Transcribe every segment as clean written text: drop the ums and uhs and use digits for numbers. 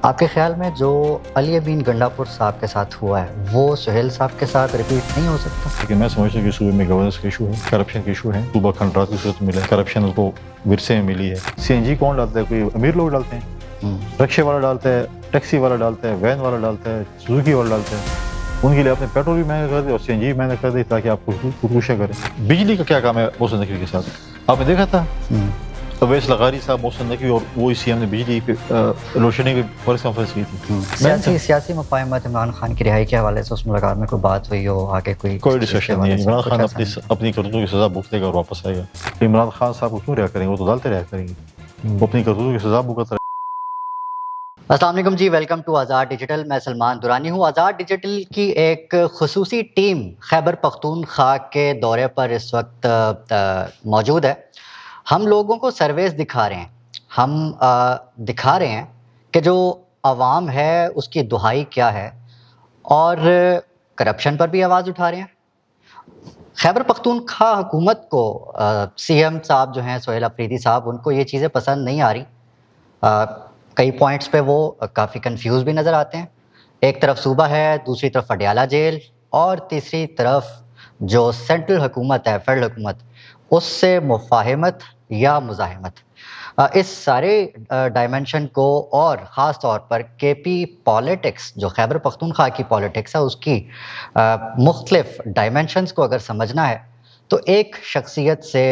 آپ کے خیال میں جو علی امین گنڈاپور صاحب کے ساتھ ہوا ہے وہ سہیل صاحب کے ساتھ ریپیٹ نہیں ہو سکتا؟ لیکن میں سمجھتا ہوں کہ صوبے میں گورننس کا ایشو ہے، کرپشن کا ایشو ہے، صوبہ کنٹرات کی صورت ملا ہے، کرپشن اس کو ورثے میں ملی ہے۔ سی این جی کون ڈالتا ہے؟ کوئی امیر لوگ ڈالتے ہیں، رکشے والا ڈالتا ہے، ٹیکسی والا ڈالتا ہے، وین والا ڈالتا ہے، سوزوکی والا ڈالتا ہے۔ ان کے لیے آپ نے پیٹرول بھی مہنگا کر دیا اور سی این جی بھی مہنگا کر دی تاکہ آپ خودکشیاں کریں۔ بجلی کا کیا کام ہے محسن نقوی کے ساتھ؟ آپ نے دیکھا تھا اویس لغاری صاحب، محسن نقوی اور وہ سی ایم نے بجلی پہ لوڈ شیڈنگ پہ پریس کانفرنس کی تھی۔ سیاسی مفاہمت عمران خان کی رہائی کے حوالے سے اس ملاقات میں کوئی بات ہوئی ہو؟ آگے کوئی ڈسکشن نہیں ہے۔ عمران خان اپنی کرتوتوں کی سزا بھگتے گا اور واپس آئے گا۔ عمران خان صاحب کو کیوں رہا کریں گے؟ وہ تو ڈالتے رہا کریں گے، وہ اپنی کرتوتوں کی سزا بھگت رہے۔ السلام علیکم جی، ویلکم ٹو آزاد ڈیجیٹل۔ میں سلمان دورانی ہوں۔ آزاد ڈیجیٹل کی ایک خصوصی ٹیم خیبر پختونخوا کے دورے پر اس وقت موجود ہے۔ ہم لوگوں کو سرویز دکھا رہے ہیں، ہم دکھا رہے ہیں کہ جو عوام ہے اس کی دہائی کیا ہے، اور کرپشن پر بھی آواز اٹھا رہے ہیں۔ خیبر پختونخوا حکومت کو سی ایم صاحب جو ہیں سہیل افریدی صاحب، ان کو یہ چیزیں پسند نہیں آ رہی۔ کئی پوائنٹس پہ وہ کافی کنفیوز بھی نظر آتے ہیں۔ ایک طرف صوبہ ہے، دوسری طرف اڈیالہ جیل، اور تیسری طرف جو سینٹرل حکومت ہے، فیڈرل حکومت، اس سے مفاہمت یا مزاحمت۔ اس سارے ڈائمنشن کو، اور خاص طور پر کے پی پالیٹکس جو خیبر پختونخوا کی پالیٹکس ہے، اس کی مختلف ڈائمنشنز کو اگر سمجھنا ہے تو ایک شخصیت سے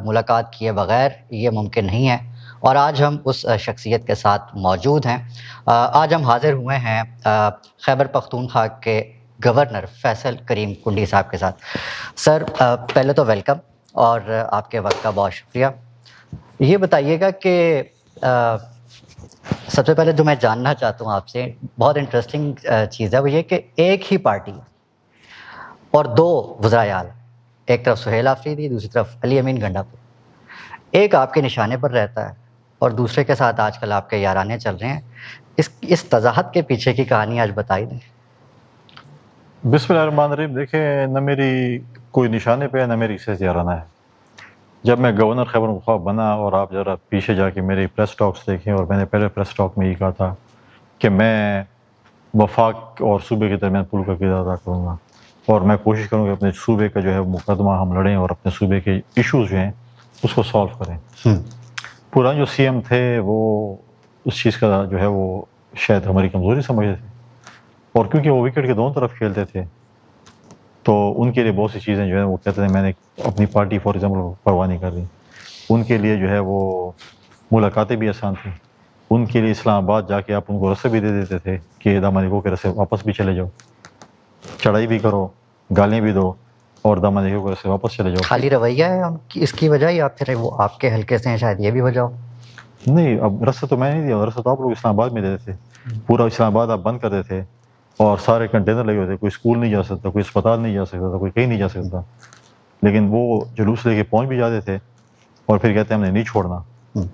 ملاقات کیے بغیر یہ ممکن نہیں ہے، اور آج ہم اس شخصیت کے ساتھ موجود ہیں۔ آج ہم حاضر ہوئے ہیں خیبر پختونخوا کے گورنر فیصل کریم کنڈی صاحب کے ساتھ۔ سر، پہلے تو ویلکم، اور آپ کے وقت کا بہت شکریہ۔ یہ بتائیے گا کہ سب سے پہلے جو میں جاننا چاہتا ہوں آپ سے، بہت انٹرسٹنگ چیز ہے، وہ یہ کہ ایک ہی پارٹی اور دو وزرائے اعلیٰ، ایک طرف سہیل آفریدی، دوسری طرف علی امین گنڈاپور، ایک آپ کے نشانے پر رہتا ہے اور دوسرے کے ساتھ آج کل آپ کے یارانے چل رہے ہیں۔ اس تضاحت کے پیچھے کی کہانی آج بتائی دیں۔ بسم اللہ الرحمن الرحیم۔ دیکھیں، نہ میری کوئی نشانے پہ ہے، نہ میری کسی سے یارانہ ہے۔ جب میں گورنر خیبر پختونخوا بنا، اور آپ ذرا پیچھے جا کے میری پریس ٹاکس دیکھیں، اور میں نے پہلے پریس ٹاک میں یہ کہا تھا کہ میں وفاق اور صوبے کے درمیان پل کا کردار ادا کروں گا، اور میں کوشش کروں گا اپنے صوبے کا جو ہے مقدمہ ہم لڑیں اور اپنے صوبے کے ایشوز جو ہیں اس کو سالو کریں۔ پرانے جو سی ایم تھے وہ اس چیز کا جو ہے وہ شاید ہماری کمزوری سمجھتے تھے، اور کیونکہ وہ وکٹ کے دونوں طرف کھیلتے تھے تو ان کے لیے بہت سی چیزیں جو ہے وہ کہتے ہیں میں نے اپنی پارٹی فار ایگزامپل پرواہ نہیں کر رہی۔ ان کے لیے جو ہے وہ ملاقاتیں بھی آسان تھیں، ان کے لیے اسلام آباد جا کے آپ ان کو رسے بھی دے دیتے تھے کہ دامنگو کے رسے واپس بھی چلے جاؤ، چڑھائی بھی کرو، گالیاں بھی دو، اور دامنگو کے رسے واپس چلے جاؤ۔ خالی رویہ ہے ان کی اس کی وجہ، یا پھر وہ آپ کے حلقے سے ہیں، شاید یہ بھی وجہ ہو؟ نہیں، اب رسے تو میں نہیں دیا، رسے تو آپ لوگ اسلام آباد میں دیتے تھے، پورا اسلام آباد آپ بند کر دیتے، اور سارے کنٹینر لگے ہوئے تھے، کوئی اسکول نہیں جا سکتا، کوئی اسپتال نہیں جا سکتا تھا، کوئی کہیں نہیں جا سکتا، لیکن وہ جلوس لے کے پہنچ بھی جاتے تھے، اور پھر کہتے ہیں ہم نے نہیں چھوڑنا،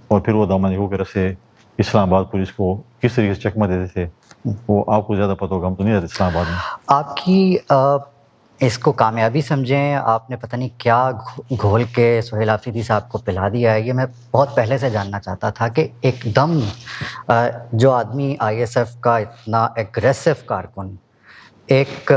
اور پھر وہ دامنگو کے رسے اسلام آباد پولیس کو کس طریقے سے چکمہ دیتے تھے وہ آپ کو زیادہ پتہ ہوگا، ہم تو نہیں رہتے اسلام آباد میں۔ آپ کی اس کو کامیابی سمجھیں، آپ نے پتہ نہیں کیا گھول کے سہیل آفریدی صاحب کو پلا دیا ہے، یہ میں بہت پہلے سے جاننا چاہتا تھا کہ ایک دم جو آدمی آئی ایس ایف کا اتنا ایگریسو کارکن، ایک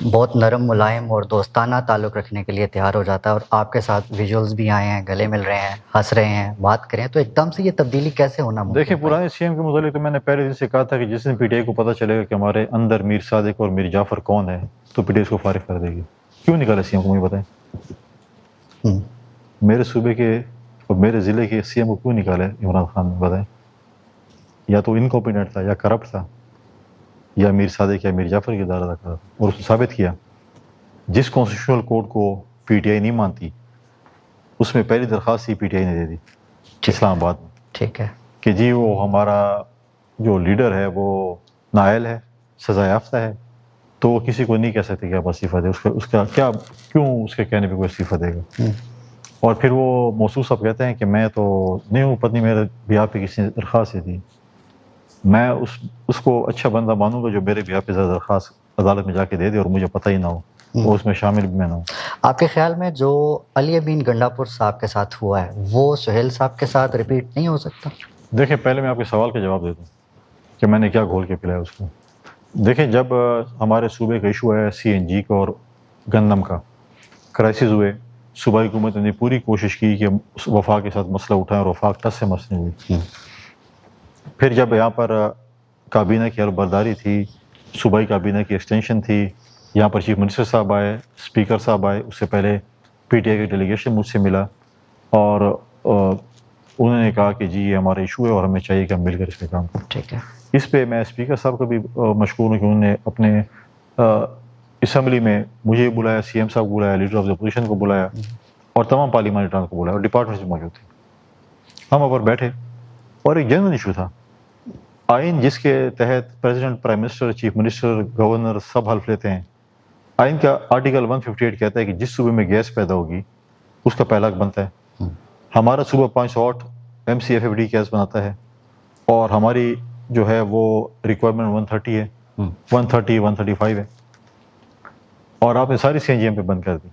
بہت نرم ملائم اور دوستانہ تعلق رکھنے کے لیے تیار ہو جاتا ہے، اور آپ کے ساتھ ویژولز بھی آئے ہیں، گلے مل رہے ہیں، ہنس رہے ہیں، بات کریں، تو ایک دم سے یہ تبدیلی کیسے ہونا ممکن؟ دیکھیں، پرانے سی ایم کے متعلق تو میں نے پہلے دن سے کہا تھا کہ جس دن پی ٹی آئی کو پتہ چلے گا کہ ہمارے اندر میر صادق اور میر جعفر کون ہے تو پی ٹی آئی اس کو فارغ کر دے گی۔ کیوں نکالا سی ایم کو؟ مجھے بتائیں، میرے صوبے کے اور میرے ضلع کے سی ایم کو کیوں نکالے عمران خان نے؟ بتائیں، یا تو انکمپیٹنٹ تھا، یا کرپٹ تھا، یا میر صادق یا میر جعفر کی دار ادا کرا تھا، اور اس نے ثابت کیا۔ جس کانسٹیٹیوشنل کوڈ کو پی ٹی آئی نہیں مانتی اس میں پہلی درخواست ہی پی ٹی آئی نے دے دی اسلام آباد میں، ٹھیک ہے، کہ جی وہ ہمارا جو لیڈر ہے وہ نااہل ہے، سزا یافتہ ہے، تو وہ کسی کو نہیں کہہ سکتے کہ آپ استعفیٰ دیں، اس کا کیا، کیوں اس کے کہنے پہ کوئی استعفیٰ دے گا؟ اور پھر وہ موصوف صاحب کہتے ہیں کہ میں تو نہیں ہوں، پتنی میرے بیاہ پہ کسی نے درخواست دی تھی، میں اس کو اچھا بندہ مانوں گا جو میرے بیاہ پہ درخواست عدالت میں جا کے دے دے اور مجھے پتہ ہی نہ ہو، اور اس میں شامل بھی میں نہ ہوں۔ آپ کے خیال میں جو علی امین گنڈاپور صاحب کے ساتھ ہوا ہے وہ سہیل صاحب کے ساتھ ریپیٹ نہیں ہو سکتا؟ دیکھیں، پہلے میں آپ کے سوال کا جواب دیتا ہوں۔ کہ میں نے کیا گھول کے پلایا اس کو. دیکھیں جب ہمارے صوبے کا ایشو ہے CNG کا اور گندم کا کرائسس ہوئے, صوبائی حکومت نے پوری کوشش کی کہ وفاق کے ساتھ مسئلہ اٹھائیں اور وفاق ٹس سے مسئلے ہوئی. پھر جب یہاں پر کابینہ کی عہدیداری تھی, صوبائی کابینہ کی ایکسٹینشن تھی, یہاں پر چیف منسٹر صاحب آئے, اسپیکر صاحب آئے, اس سے پہلے PTI کی ڈیلیگیشن مجھ سے ملا اور انہوں نے کہا کہ جی یہ ہمارا ایشو ہے اور ہمیں چاہیے کہ ہم مل کر اس پہ کام کریں. ٹھیک ہے. اس پہ میں اسپیکر صاحب کا بھی مشکور ہوں کہ انہوں نے اپنے اسمبلی میں مجھے بلایا, CM صاحب کو بلایا, لیڈر آف دا اپوزیشن کو بلایا اور تمام پارلیمانیٹران کو بلایا اور ڈپارٹمنٹ سے موجود تھے. ہم اوپر بیٹھے اور ایک جنرل ایشو تھا, آئین جس کے تحت president, prime minister, chief minister, governor سب حلف لیتے ہیں. آئین کا آرٹیکل 158 کہتا ہے کہ جس صوبے میں گیس پیدا ہوگی اس کا پہلا حق بنتا ہے. ہمارا صوبہ 508 MCFFD گیس بناتا ہے اور ہماری جو ہے وہ ریکوائرمنٹ 130 ہے, 130 135 ہے, اور آپ نے ساری CNG پہ بند کر دی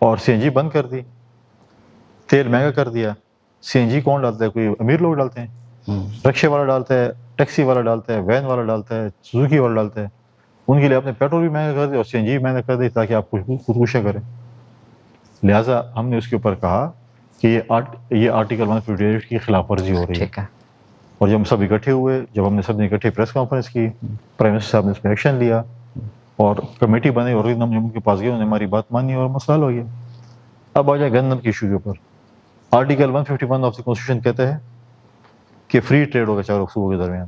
اور CNG بند کر دی, تیل مہنگا کر دیا. CNG کون ڈالتا ہے؟ کوئی امیر لوگ ڈالتے ہیں, رکشے والا ڈالتا ہے, ٹیکسی والا ڈالتا ہے, وین والا ڈالتا ہے, سوزوکی والا ڈالتا ہے. ان کے لیے آپ نے پیٹرول بھی مہنگا کر دیا اور CNG بھی مہنگا کر دی تاکہ آپ خودکشیاں کریں. لہٰذا ہم نے اس کے اوپر کہا کہ یہ آرٹیکل 158 کی خلاف ورزی ہو رہی ہے. اور جب ہم سب اکٹھے ہوئے, جب ہم نے سب نے اکٹھے پریس کانفرنس کی, پرائم منسٹر صاحب نے اس پہ ایکشن لیا اور کمیٹی بنی اور ہم جموں کے پاس گئے, انہوں نے ہماری بات مانی اور مسئلہ حل ہو گیا. اب آ جائے گندم کے ایشو کے اوپر. آرٹیکل 151 آف دی کانسٹیٹیوشن کہتا ہے کہ فری ٹریڈ ہوگا چاروں صوبوں کے درمیان.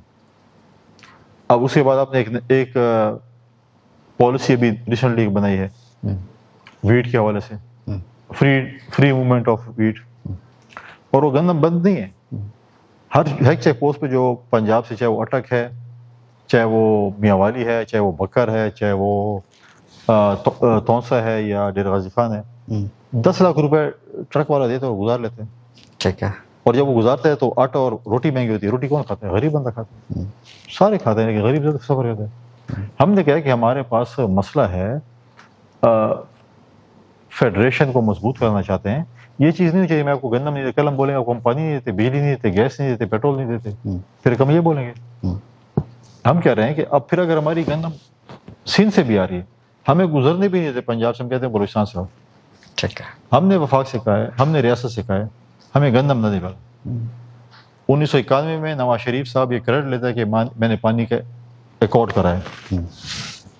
اب اس کے بعد آپ نے ایک پالیسی ابھی ریسنٹلی بنائی ہے ویٹ کے حوالے سے, فری موومنٹ آف ویٹ, اور وہ گندم بند نہیں ہے. ہر چیک پوسٹ پہ جو پنجاب سے, چاہے وہ اٹک ہے, چاہے وہ میاں والی ہے, چاہے وہ بکر ہے, چاہے وہ تونسا ہے یا ڈیرہ غازی خان ہے, 10 لاکھ روپے ٹرک والا دیتے اور گزار لیتے ہیں. ٹھیک ہے. اور جب وہ گزارتے ہیں تو آٹا اور روٹی مہنگی ہوتی ہے. روٹی کون کھاتا ہے؟ غریب بندہ کھاتا ہے. سارے کھاتے ہیں لیکن غریب زیادہ سفر کرتے ہیں. ہم نے کہا کہ ہمارے پاس مسئلہ ہے, فیڈریشن کو مضبوط کرنا چاہتے ہیں. یہ چیز نہیں چاہیے میں آپ کو گندم نہیں دیتے, کل ہم بولیں گے آپ کو ہم پانی نہیں دیتے, بجلی نہیں دیتے, گیس نہیں دیتے, پیٹرول نہیں دیتے, پھر ہم یہ بولیں گے. ہم کہہ رہے ہیں کہ اب پھر اگر ہماری گندم سندھ سے بھی آ رہی ہے, ہمیں گزرنے بھی نہیں دیتے پنجاب سے, ہم کہتے ہیں بلوچستان سے. ٹھیک ہے. ہم نے وفاق سے کہا ہے, ہم نے ریاست سے کہا ہے ہمیں گندم نہ نکالا. 1991 میں نواز شریف صاحب یہ کریڈٹ لیتا ہے کہ میں نے پانی کا ایکارڈ کرا ہے,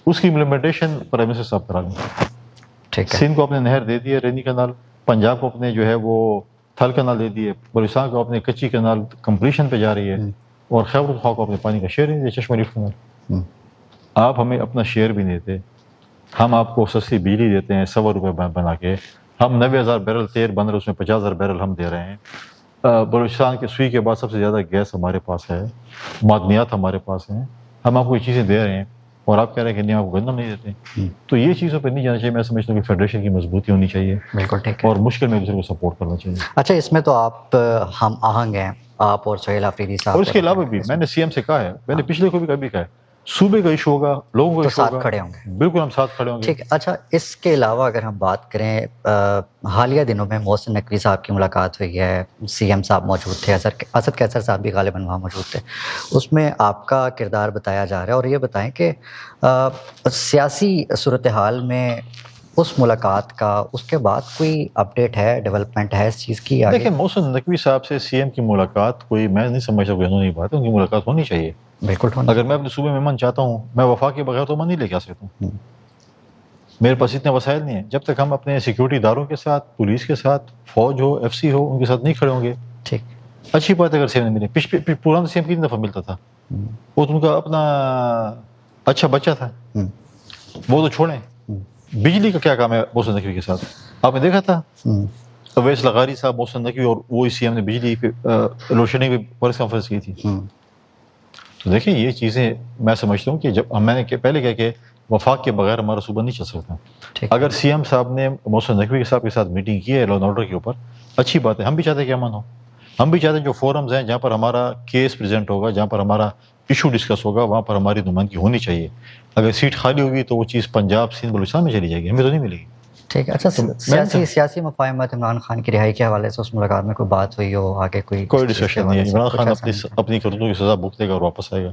اس کی امپلیمنٹیشن پرائم منسٹر صاحب کرا لیں. سندھ کو اپنے نہر دے دی ہے, رینی کنال, پنجاب کو اپنے جو ہے وہ تھل کنال دے دی ہے, بلوچستان کو اپنے کچی کنال کمپلیشن پہ جا رہی ہے, اور خیبر پختونخوا کو اپنے پانی کا شیئر نہیں دیا, چشمہ ریف کنال. آپ ہمیں اپنا شیئر بھی نہیں دیتے, ہم آپ کو سستی بجلی دیتے ہیں 100 روپے بنا کے, ہم 90,000 بیرل تیل بن رہے, اس میں 50,000 بیرل ہم دے رہے ہیں. بلوچستان کے سوئی کے بعد سب سے زیادہ گیس ہمارے پاس ہے, معدنیات ہمارے پاس ہیں, ہم آپ کو یہ چیزیں دے رہے ہیں اور آپ کہہ رہے ہیں کہ نہیں آپ کو گندم نہیں دیتے. تو یہ چیزوں پہ نہیں جانا چاہیے. میں سمجھتا ہوں کہ فیڈریشن کی مضبوطی ہونی چاہیے, بالکل ٹھیک ہے, اور مشکل میں دوسرے کو سپورٹ کرنا چاہیے. اچھا, اس میں تو آپ ہم آہنگ ہیں, آپ اور سہیل آفریدی صاحب. اور اس کے علاوہ بھی میں نے CM سے کہا ہے, میں نے پچھلے کو بھی کبھی کہا ہے, صوبے کا ایشو ہوگا, لوگوں کا ایشو ہوگا, ساتھ کھڑے ہوں گے. بالکل ہم ساتھ کھڑے ہوں گے. ٹھیک ہے. اچھا, اس کے علاوہ اگر ہم بات کریں, حالیہ دنوں میں محسن نقوی صاحب کی ملاقات ہوئی ہے, CM صاحب موجود تھے, اسد قیصر صاحب بھی غالباً وہاں موجود تھے. اس میں آپ کا کردار بتایا جا رہا ہے, اور یہ بتائیں کہ سیاسی صورتحال میں اس ملاقات کا, اس کے بعد کوئی اپڈیٹ ہے, ڈیولپمنٹ ہے اس چیز کی؟ دیکھیں, محسن نقوی صاحب سے CM کی ملاقات کوئی, میں نہیں سمجھتا کہ قانونی بات ہے, ان کی ملاقات ہونی چاہیے. بالکل. اگر میں اپنے صوبے میں امن چاہتا ہوں, میں وفاق کے بغیر تو امن نہیں لے کے آ سکتا ہوں. میرے پاس اتنے وسائل نہیں ہیں. جب تک ہم اپنے سیکورٹی اداروں کے ساتھ, پولیس کے ساتھ, فوج ہو, FC ہو, ان کے ساتھ نہیں کھڑے ہوں گے. ٹھیک, اچھی بات ہے اگر CM نے ملے. پرانا CM کتنی دفعہ ملتا تھا, وہ تو ان کا اپنا اچھا بچہ تھا, وہ تو چھوڑیں. بجلی کا کیا کام ہے محسن نقوی کے ساتھ؟ آپ نے دیکھا تھا اویس لغاری صاحب, محسن نقوی اور وہی CM نے بجلی پہ لوڈ شیڈنگ پہ پریس کانفرنس کی تھی. تو دیکھیں, یہ چیزیں میں سمجھتا ہوں کہ جب میں نے پہلے کہا کہ وفاق کے بغیر ہمارا صوبہ نہیں چل سکتا. اگر CM صاحب نے محسن نقوی صاحب کے ساتھ میٹنگ کی ہے لا اینڈ آرڈر کے اوپر, اچھی بات ہے. ہم بھی چاہتے ہیں کہ امن ہو, ہم بھی چاہتے ہیں جو فورمز ہیں جہاں پر ہمارا کیس پریزنٹ ہوگا, جہاں پر ہمارا ایشو ڈسکس ہوگا, وہاں پر ہماری نمائندگی ہونی چاہیے. اگر سیٹ خالی ہوگی تو وہ چیز پنجاب, سندھ, بلوچستان میں چلی جائے گی, ہمیں تو نہیں ملے گی. ٹھیک ہے. اچھا سیاسی مفاہمت عمران خان کی رہائی کے حوالے سے اس ملاقات میں کوئی بات ہوئی ہو آگے کوئی ڈسکشن نہیں ہے. عمران خان اپنی کرتوتوں کی سزا بھگتے گا اور واپس آئے گا.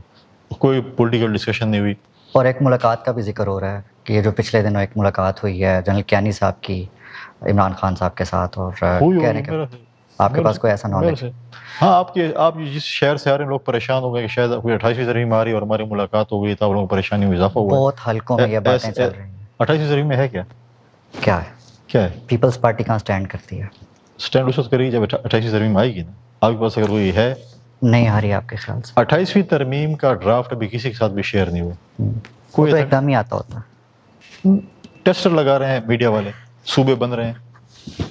کوئی پولیٹیکل ڈسکشن نہیں ہوئی. اور ایک ملاقات کا بھی ذکر ہو رہا ہے کہ یہ جو پچھلے دنوں ایک ملاقات ہوئی ہے جنرل کیانی صاحب کی عمران خان صاحب کے ساتھ, اور کہہ رہے کہ آپ کے پاس کوئی ایسا نالج؟ ہاں, آپ جس شہر سے آ رہے ہیں لوگ پریشان ہو گئے کہ شاید کوئی 28ویں ترمیم آ رہی اور ہماری ملاقات ہو گئی تو آپ لوگوں کو پریشانی میں اضافہ ہوا. بہت حلقوں میں یہ باتیں چل رہی ہیں. 28ویں ترمیم میں ہے کیا؟ کیا ہے؟ پیپلز پارٹی کہاں سٹینڈ کرتی ہے؟ سٹینڈ اس وقت کری جب 28ویں ترمیم آئے گی نا. آپ کے پاس اگر کوئی ہے نہیں آ رہی آپ کے خیال سے؟ 28ویں ترمیم کا ڈرافٹ ابھی کسی کے ساتھ بھی شیئر نہیں ہوا. کوئی ایک دم ہی آتا ہوتا. ٹیسٹر لگا رہے ہیں میڈیا والے, صوبے بن رہے ہیں,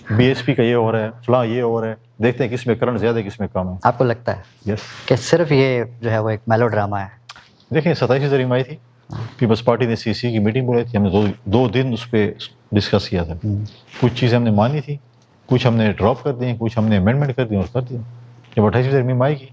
بی ایس پی کا یہ ہو رہا ہے, فلاں یہ ہو رہا ہے, دیکھتے ہیں کس میں کرنٹ زیادہ ہے کس میں کم ہے. آپ کو لگتا ہے یس کہ صرف یہ جو ہے وہ ایک میلو ڈرامہ ہے؟ دیکھیں 27ویں ترمیم آئی تھی, پیپلز پارٹی نے سی سی کی میٹنگ بلائی تھی, ہم نے دو دن اس پہ ڈسکس کیا تھا. کچھ چیزیں ہم نے مانی تھی, کچھ ہم نے ڈراپ کر دی, کچھ ہم نے امینڈمنٹ کر دی اور کر دیا. جب 28ویں ترمیم آئے گی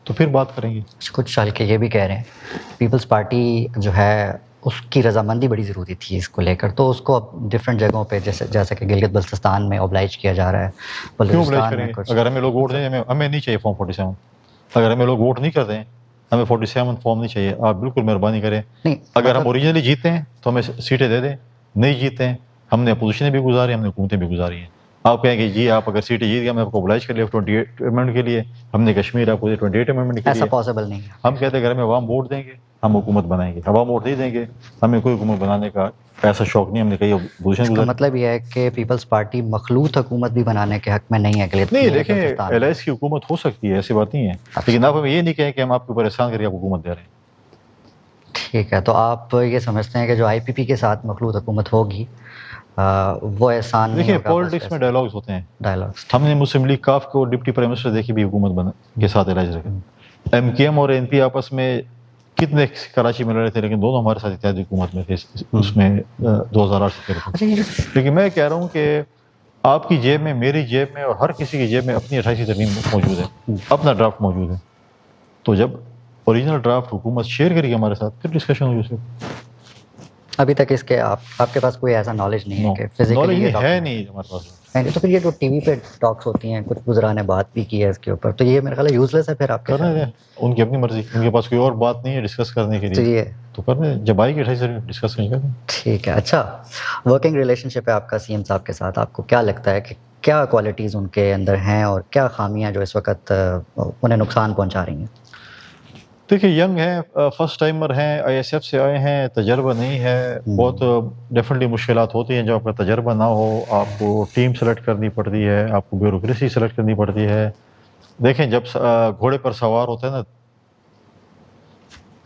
تو پھر بات کریں گے. کچھ چل کے یہ بھی کہہ رہے ہیں پیپلز پارٹی جو ہے اس کی رضامندی بڑی ضروری تھی اس کو لے کر, تو اس کو اب ڈفرینٹ جگہوں پہ جیسے کہ گلگت بلتستان میں اوبلائج کیا جا رہا ہے. کیوں اوبلائج کریں گے؟ اگر ہمیں لوگ ووٹ دیں, ہمیں نہیں چاہیے فارم 47. اگر ہمیں لوگ ووٹ نہیں کرتے ہیں ہمیں 47 فارم نہیں چاہیے. آپ بالکل مہربانی کریں, اگر ہم اوریجنلی جیتے ہیں تو ہمیں سیٹیں دے دیں, نہیں جیتے ہیں ہم نے اپوزیشنیں بھی گزاری, ہم نے حکومتیں بھی گزاری ہیں. آپ کہیں کہ جی آپ اگر سیٹیں جیت گئے ہم نے آپ کو اوبلائج کر لیا 28 امینڈمنٹ کے لیے, ہم نے کشمیر آپ کو 28 امینڈمنٹ کے لیے. ایسا پاسبل نہیں ہے. ہم کہتے ہیں اگر ہمیں عوام ووٹ دیں گے ہم حکومت بنائیں گے, عوام ووٹ نہیں دیں گے ہمیں کوئی حکومت بنانے کا ایسا شوق نہیں. ہم نے کہی اس کا مطلب یہ ہے کہ پیپلز پارٹی مخلوط حکومت بھی بنانے کے حق میں نہیں ہے. نہیں دیکھیں ایل آئی سی کی حکومت ہو سکتی ہے, ایسی بات نہیں ہے, لیکن آپ ہمیں یہ نہیں کہیں کہ ہم آپ کو پریشان کر کے آپ حکومت دے رہے ہیں. ٹھیک ہے, تو آپ یہ سمجھتے ہیں کہ جو آئی پی پی کے ساتھ مخلوط حکومت ہوگی وہ احسان نہیں دیکھیں ہوگا؟ پالیٹکس میں ڈائلاگز ہوتے ہیں. ڈائلاگس ہم نے مسلم لیگ کاف کو ڈپٹی پرائم منسٹر دیکھی بھی حکومت کے ساتھ علاج رکھے. ایم کے ایم اور این پی آپس میں کتنے کراچی میں لڑے تھے, لیکن دونوں ہمارے ساتھ اتحادی حکومت میں تھے اس میں 2008 سے. لیکن میں کہہ رہا ہوں کہ آپ کی جیب میں, میری جیب میں اور ہر کسی کی جیب میں اپنی 28ویں ترمیم موجود ہے, اپنا ڈرافٹ موجود ہے. تو جب اوریجنل ڈرافٹ حکومت شیئر کرے گی ہمارے ساتھ پھر ڈسکشن ہوگی. اس پہ ابھی تک اس کے آپ کے پاس کوئی ایسا نالج نہیں ہے کہ فزیکلی ہے نہیں ہمارے پاس. تو پھر یہ جو ٹی وی پہ ٹاکس ہوتی ہیں, کچھ بزرگان نے بات بھی کی ہے اس کے اوپر, تو یہ میرا خیال ہے یوز لیس ہے. پھر آپ کر رہے ہیں, ان کی اپنی مرضی, ان کے پاس کوئی اور بات نہیں ہے ڈسکس کرنے کے لیے, تو کر رہے ہیں. جب آئے گی 28 ڈسکس نہیں کریں. ٹھیک ہے. اچھا, ورکنگ ریلیشن شپ ہے آپ کا سی ایم صاحب کے ساتھ, آپ کو کیا لگتا ہے کہ کیا کوالٹیز ان کے اندر ہیں اور کیا خامیاں جو اس وقت انہیں نقصان پہنچا رہی ہیں؟ دیکھیے ینگ ہیں, فرسٹ ٹائمر ہیں, آئی ایس ایف سے آئے ہیں, تجربہ نہیں ہے, بہت ڈیفینیٹلی مشکلات ہوتی ہیں جب آپ کا تجربہ نہ ہو. آپ کو ٹیم سلیکٹ کرنی پڑتی ہے, آپ کو بیوروکریسی سلیکٹ کرنی پڑتی ہے. دیکھیں جب گھوڑے پر سوار ہوتا ہے نا,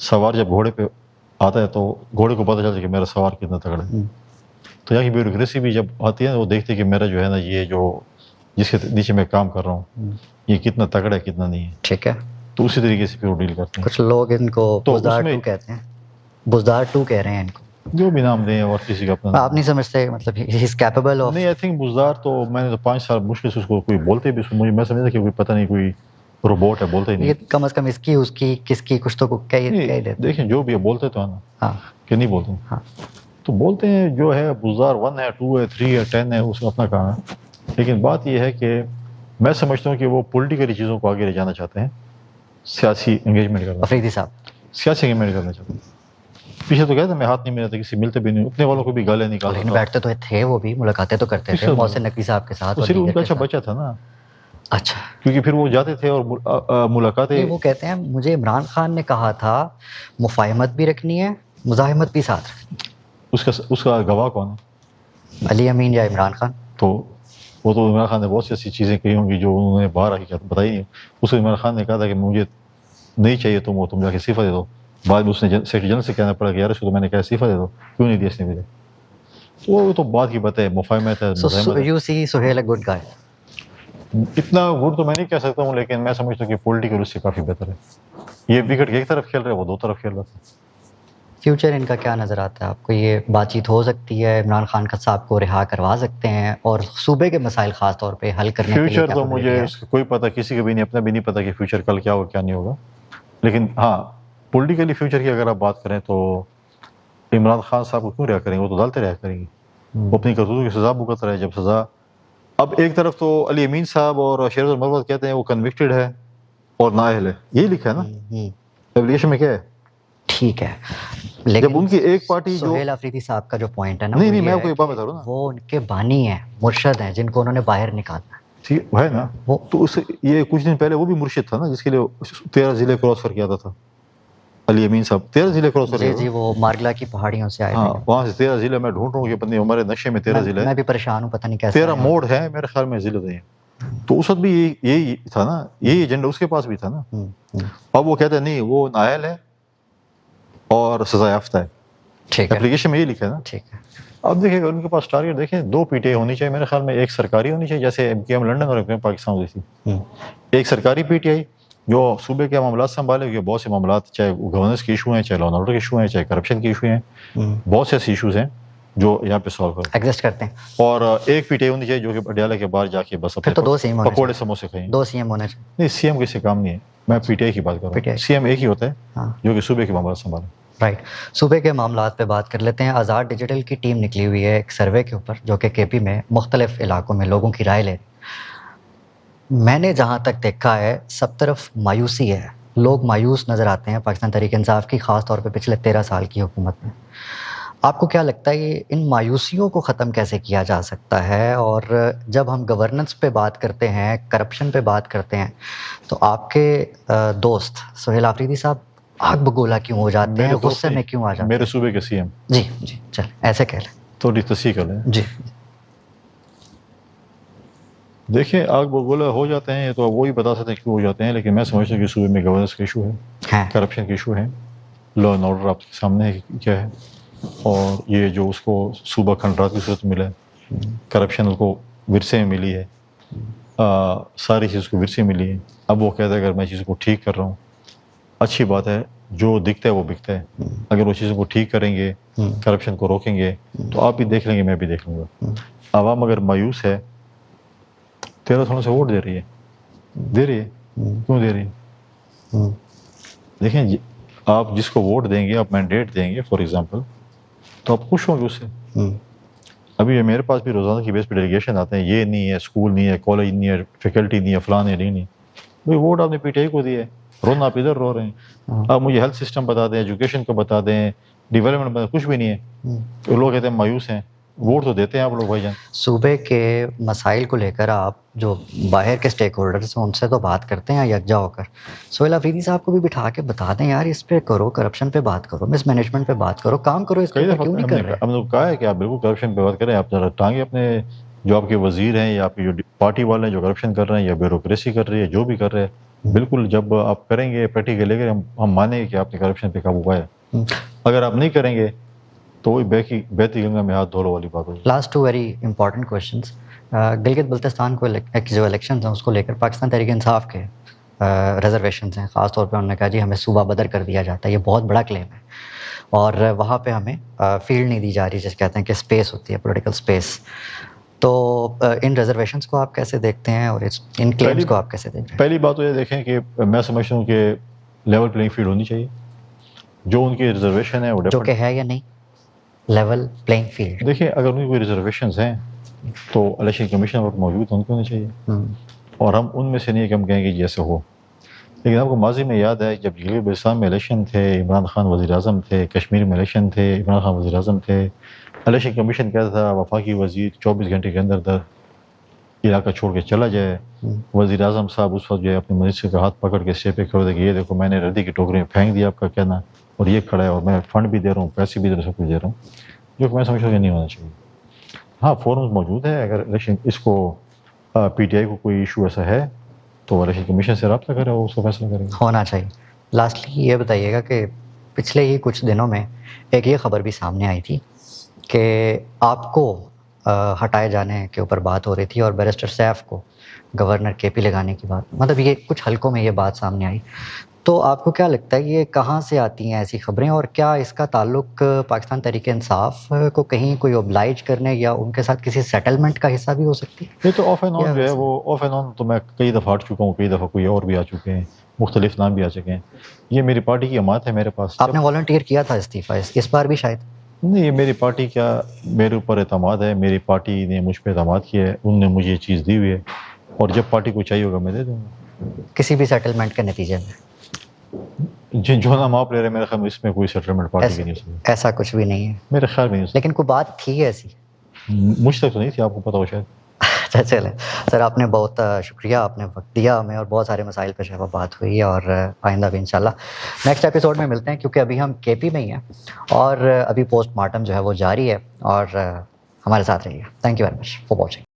سوار جب گھوڑے پہ آتا ہے تو گھوڑے کو پتہ چلتا ہے کہ میرا سوار کتنا تگڑا ہے. تو یہاں کی بیوروکریسی بھی جب آتی ہے نا, وہ دیکھتے ہیں کہ میرا جو ہے نا یہ جو جس کے نیچے میں کام کر رہا ہوں یہ کتنا تگڑا ہے کتنا نہیں ہے. ٹھیک ہے, تو اسی طریقے سے پھر وہ ڈیل کرتے ہیں. کچھ لوگ ان کو بزدار 2 کہتے ہیں, بزدار 2 کہہ رہے ہیں ان کو, جو بھی نام دیں اور کسی کا اپنا. آپ نہیں سمجھتے مطلب ہی از کیپیبل آف؟ نہیں, آئی تھنک بزدار تو میں نے تو 5 سال مشکل سے اس کو کوئی بولتے بھی مجھے, میں سمجھتا کہ کوئی پتہ نہیں کوئی روبوٹ ہے, بولتے ہی نہیں. یہ کم از کم اس کی کس کی کچھ تو کہہ دیتے. دیکھیں جو بھی ہے بولتے تو ہے نا, کہ نہیں بولتے. تو بولتے ہیں جو ہے بزدار 1 ہے, 2 ہے, 3 ہے, 10 ہے, اس کا اپنا کام ہے. لیکن بات یہ ہے کہ میں سمجھتا ہوں کہ وہ پولیٹیکلی چیزوں کو آگے لے جانا چاہتے ہیں, سیاسی انگیجمنٹ کرنا. افریدی صاحب سیاسی انگیجمنٹ کرنا چاہتے ہیں. پیچھے تو کہتے ہیں میں ہاتھ نہیں ملاتا, کسی ملتے بھی نہیں, اپنے والوں کو بھی گالیں نکالتا تھا. بیٹھتے تو تھے, وہ بھی ملاقاتیں تو کرتے تھے محسن نقوی صاحب کے ساتھ. صرف ان کا اچھا بچہ تھا نا. اچھا, کیونکہ پھر وہ جاتے تھے اور ملاقاتیں. وہ کہتے ہیں مجھے عمران خان نے کہا تھا مفاہمت بھی رکھنی ہے, مزاحمت بھی ساتھ رکھنی. اس کا گواہ کون ہے؟ علی امین یا عمران خان؟ تو وہ تو عمران خان نے بہت سی ایسی چیزیں کہی ہوں گی جو انہوں نے باہر آ کے بتائی نہیں. اس کو عمران خان نے کہا تھا کہ مجھے نہیں چاہیے تم جا کے استعفیٰ دے دو. بعد میں اس نے سیکرٹری جنرل سے کہنا پڑا کہ یار اس کو تو میں نے کہا استعفیٰ دے دو, کیوں نہیں دیا اس نے مجھے. وہ تو بات کی بات ہے, مفاہمت ہے. You see Sohail a good guy. اتنا گڈ تو میں نہیں کہہ سکتا ہوں, لیکن میں سمجھتا ہوں کہ پولیٹیکل اس سے کافی بہتر ہے. یہ وکٹ ایک طرف کھیل رہے ہیں, وہ 2 طرف کھیل رہا تھا. فیوچر ان کا کیا نظر آتا ہے آپ کو؟ یہ بات چیت ہو سکتی ہے, عمران خان صاحب کو رہا کروا سکتے ہیں اور صوبے کے مسائل خاص طور پہ حل کرنے کے لیے؟ فیوچر تو مجھے اس کا کوئی پتہ, کسی کا بھی نہیں, اپنا بھی نہیں پتہ کہ فیوچر کل کیا ہوگا کیا نہیں ہوگا. لیکن ہاں پولیٹیکلی فیوچر کی اگر آپ بات کریں تو عمران خان صاحب کو کیوں رہا کریں گے, وہ تو عدالتیں رہا کریں گی. وہ اپنی کرتوتوں کی سزا بھگت رہا ہے. جب سزا اب ایک طرف تو علی امین صاحب اور شیرز المرود کہتے ہیں وہ کنوکٹڈ ہے اور نااہل ہے, یہی لکھا ہے نا ایپلیکیشن میں, کیا ہے. ٹھیک ہے, جب لیکن ان کی ایک پارٹی جو سہیل آفریدی صاحب کا جو پوائنٹ ہے نا, نہیں وہ نہیں میں یہ آپ کو ہے ایک بات کہ بتا رہا ہوں نا, وہ ان کے بانی ہیں, مرشد ہیں, جن کو انہوں نے باہر نکالا ٹھیک ہے نا, وہ تو اس یہ کچھ دن پہلے وہ بھی مرشد تھا نا جس کے لیے 13 ضلع کراس کر کے آتا تھا. علی امین صاحب 13 ضلع کراس کر کے جی آتا جی, تھا. وہ مارگلا کی پہاڑیوں سے آئے ہاں تھے. وہاں سے 13 ضلع میں ڈھونڈ رہا ہوں کہ بندے ہمارے نشے میں 13 ضلع میں ہے, بھی پریشان ہوں, پتہ نہیں کیسے 13 موڑ ہے میرے خیال میں ضلع ہیں. تو اس وقت بھی یہی تھا نا, یہی ایجنڈا اس کے پاس بھی تھا نا. اب وہ کہتے ہیں نہیں وہ نااہل ہے اور سزا یافتہ ہے, ٹھیک ہے اپلیکیشن میں یہ لکھا ہے نا. ٹھیک ہے. اب دیکھیں ان کے پاس ٹارگیٹ دیکھیں 2 پی ٹی آئی ہونی چاہیے میرے خیال میں, ایک سرکاری ہونی چاہیے جیسے ایم کیو ایم لنڈن اور ایم کیو ایم پاکستان ہوتی تھی, ایک سرکاری پی ٹی آئی جو صوبے کے معاملات سنبھالے, کہ بہت سے معاملات چاہے گورننس کے ایشو ہیں, چاہے لا اینڈ آرڈر کے ایشو ہیں, چاہے کرپشن کے ایشو ہیں, بہت سے ایسے ایشوز ہیں جو یہاں پہ سالو کریں ایگزسٹ کرتے ہیں. اور ایک پی ٹی آئی ہونی چاہیے جو کہ پٹیالہ کے باہر جا کے بس پھر اپنے تو 2 سی ایم ہونے پکوڑے چاہیے, سموسے کھائیں. 2 سی ایم ہونے چاہیے. نہیں سی ایم کسی کام نہیں ہے, میں پی ٹی آئی کی بات کر رہا ہوں. سی ایم ایک ہی ہوتا ہے جو کہ صوبے کے معاملات سنبھالے. رائٹ, صوبے کے معاملات پہ بات کر لیتے ہیں. آزاد ڈیجیٹل کی ٹیم نکلی ہوئی ہے ایک سروے کے اوپر, جو کہ کے پی میں مختلف علاقوں میں لوگوں کی رائے لے. میں نے جہاں تک دیکھا ہے سب طرف مایوسی ہے, لوگ مایوس نظر آتے ہیں پاکستان تحریک انصاف کی, خاص طور پہ پچھلے 13 سال کی حکومت میں. آپ کو کیا لگتا ہے یہ ان مایوسیوں کو ختم کیسے کیا جا سکتا ہے؟ اور جب ہم گورننس پہ بات کرتے ہیں, کرپشن پہ بات کرتے ہیں, تو آپ کے دوست سہیل آفریدی صاحب آگ بگولا کیوں ہو جاتے ہیں, غصے میں کیوں آ جاتے ہیں؟ میرے صوبے کے سی ایم. جی جی, چل ایسے کہہ لیں, تھوڑی تصحیح کر لیں. جی دیکھیں آگ بگولا ہو جاتے ہیں تو وہی بتا سکتے ہیں کیوں ہو جاتے ہیں, لیکن میں سمجھتا ہوں کہ صوبے میں گورننس کا ایشو ہے, کرپشن کا ایشو ہے, لا اینڈ آرڈر آپ کے سامنے کیا ہے, اور یہ جو اس کو صوبہ کھنڈرات کی صورت ملا ہے, کرپشن اس کو ورثے میں ملی ہے, ساری چیز کو ورثے ملی ہے. اب وہ کہتا ہے اگر میں چیزوں کو ٹھیک کر رہا ہوں, اچھی بات ہے, جو دکھتا ہے وہ بکتا ہے. اگر وہ چیزوں کو ٹھیک کریں گے, کرپشن کو روکیں گے, تو آپ بھی دیکھ لیں گے, میں بھی دیکھ لوں گا. عوام اگر مایوس ہے, 13 سالوں سے ووٹ دے رہی ہے, کیوں دے رہی ہے؟ دیکھیں آپ جس کو ووٹ دیں گے, آپ مینڈیٹ دیں گے فار ایگزامپل, تو آپ خوش ہوں گے اس سے. ابھی میرے پاس بھی روزانہ کی بیس پہ ڈیلیگیشن آتے ہیں, یہ نہیں ہے, اسکول نہیں ہے, کالج نہیں ہے, فیکلٹی نہیں ہے, فلاں نہیں. بھائی ووٹ آپ نے پی ٹی آئی کو دیا ہے, رونا آپ ادھر رو رہے ہیں. آپ مجھے ہیلتھ سسٹم بتا دیں, ایجوکیشن کو بتا دیں, ڈیولپمنٹ بتا دیں, کچھ بھی نہیں ہے. تو لوگ کہتے ہیں مایوس ہیں, ووٹ تو دیتے ہیں آپ لوگ بھائی جان. صوبے کے مسائل کو لے کر آپ جو باہر کے اسٹیک ہولڈرس ہیں ان سے تو بات کرتے ہیں یکجا ہو کر, سہیل آفریدی صاحب کو بھی بٹھا کے بتا دیں یار اس پہ کرو, کرپشن پہ بات کرو, مس مینجمنٹ پہ بات کرو, کام کرو اس پہ, کیوں نہیں کر رہے؟ ہم نے کہا ہے کہ آپ بالکل کرپشن پہ بات کریں, آپ ذرا ٹانگیں اپنے جو آپ کے وزیر ہیں یا آپ کے جو پارٹی والے ہیں جو کرپشن کر رہے ہیں یا بیوروکریسی کر رہی ہے, جو بھی کر رہے ہیں, بالکل جب آپ کریں گے پریکٹیکل لے کر ہم مانیں گے کہ آپ نے کرپشن پہ قابو پایا. اگر آپ نہیں کریں گے تو وہی بیتی گنگا میں ہاتھ دھولو والی بات ہوگی. Last 2 very important questions. Gilgit Baltistan کو جو الیکشنز ہیں اس کو لے کر پاکستان تحریک انصاف کے ریزرویشنز ہیں, خاص طور پہ انہوں نے کہا جی ہمیں صوبہ بدر کر دیا جاتا ہے, یہ بہت بڑا کلیم ہے, اور وہاں پہ ہمیں فیلڈ نہیں دی جا رہی, جس کہتے ہیں کہ اسپیس ہوتی ہے, پولیٹیکل اسپیس. تو ان ریزرویشنز کو آپ کیسے دیکھتے ہیں اور ان کلیمز کو آپ کیسے دیکھ رہے ہیں؟ پہلی بات تو یہ دیکھیں کہ میں سمجھتا ہوں کہ لیول پلینگ فیلڈ ہونی چاہیے. جو ان کی ریزرویشن ہے وہ جو کہ ہے یا نہیں لیول پلینگ فیلڈ؟ دیکھیں اگر ان کی کوئی ریزرویشنز ہیں تو الیکشن کمیشن وقت موجود ان کو ہونے چاہیے, اور ہم ان میں سے نہیں کہ ہم کہیں گے جیسے ہو. لیکن آپ کو ماضی میں یاد ہے جب گلگت بلتستان میں الیکشن تھے, عمران خان وزیر اعظم تھے, کشمیر میں الیکشن تھے, عمران خان وزیر اعظم تھے, الیکشن کمیشن کہتا تھا وفاقی وزیر 24 گھنٹے کے اندر علاقہ چھوڑ کے چلا جائے. وزیر اعظم صاحب اس وقت جو ہے اپنے منسٹر کا ہاتھ پکڑ کے اسٹیج پہ کھڑے تھے کہ یہ دیکھو میں نے ردی کی ٹوکری میں پھینک دیا آپ کا کہنا, اور یہ کھڑا ہے, اور میں فنڈ بھی دے رہا ہوں, پیسے بھی دے رہا ہوں, سب کچھ دے رہا ہوں, جو کہ میں سمجھتا ہوں کہ نہیں ہونا چاہیے. ہاں فورمز موجود ہے, اگر الیکشن اس کو پی ٹی آئی کو کوئی ایشو ایسا ہے تو الیکشن کمیشن سے رابطہ کرے, وہ اس کو فیصلہ کرے گا. ہونا چاہیے. لاسٹلی یہ بتائیے گا کہ پچھلے ہی کچھ دنوں میں ایک یہ خبر بھی سامنے آئی تھی کہ آپ کو ہٹائے جانے کے اوپر بات ہو رہی تھی, اور بیرسٹر سیف کو گورنر کے پی لگانے کی بات, مطلب یہ کچھ حلقوں میں یہ بات سامنے آئی. تو آپ کو کیا لگتا ہے یہ کہاں سے آتی ہیں ایسی خبریں, اور کیا اس کا تعلق پاکستان تحریک انصاف کو کہیں کوئی اوبلائج کرنے یا ان کے ساتھ کسی سیٹلمنٹ کا حصہ بھی ہو سکتی ہے؟ یہ تو آف اینڈ آن جو ہے وہ آف اینڈ آن تو میں کئی دفعہ ہٹ چکا ہوں, کئی دفعہ کوئی اور بھی آ چکے ہیں, مختلف نام بھی آ چکے ہیں. یہ میری پارٹی کی امانت ہے میرے پاس. آپ نے والنٹیئر کیا تھا استعفیٰ اس بار بھی شاید؟ نہیں یہ میری پارٹی کا میرے اوپر اعتماد ہے, میری پارٹی نے مجھ پہ اعتماد کیا ہے, ان نے مجھے یہ چیز دی ہوئی ہے, اور جب پارٹی کو چاہیے ہوگا میں دے دوں گا. کسی بھی سیٹلمنٹ کے نتیجے میں جو نام آپ لے رہے ہیں میرے خیال میں اس میں کوئی سیٹلمنٹ پارٹی کی نہیں ہو سکتی. ایسا کچھ بھی نہیں ہے, میرے خیال میں نہیں ہو لیکن کوئی بات تھی ایسی. سکتی. مجھ تک تو نہیں تھی, آپ کو پتا ہو شاید. اچھا چلیں سر, آپ نے بہت شکریہ, آپ نے وقت دیا ہمیں, اور بہت سارے مسائل پہ جو ہے وہ بات ہوئی, اور آئندہ بھی انشاءاللہ نیکسٹ ایپیسوڈ میں ملتے ہیں, کیونکہ ابھی ہم کے پی میں ہی ہیں اور ابھی پوسٹ مارٹم جو ہے وہ جاری ہے, اور ہمارے ساتھ رہیے. Thank you very much for watching.